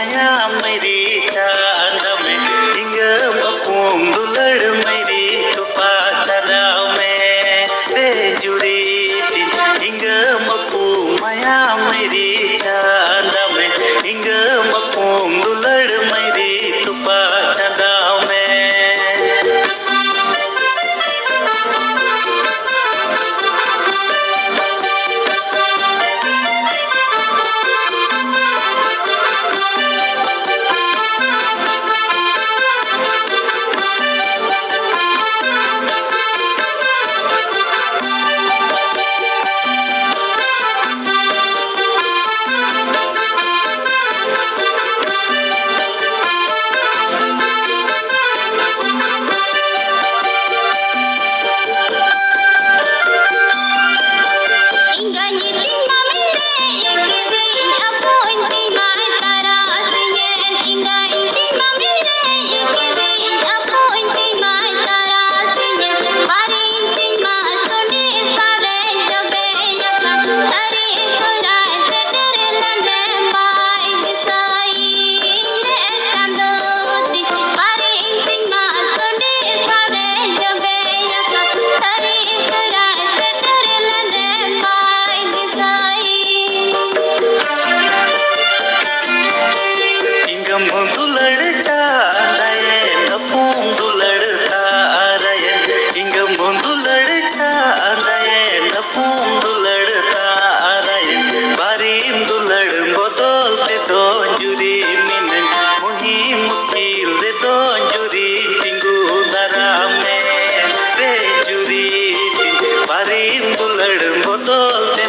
माया मेरी चांद में इंगा बपूम दुलड़ मेरी तुपा चरा में रे जुड़ी इंगा बपू माया मेरी चांद में इंगा बपूम दुलड़ मेरी तुपा चरा में दुलड़ चांदाये लपूम दुलड़ता आराये इंगम दुलड़ चांदाये लपूम दुलड़ता आराये बारीम दुलड़ बदलते दोंजुरी मिनन मुही मुश्किल दे दोंजुरी तिंगु दरा में रे जुरी बारीम दुलड़ बदलते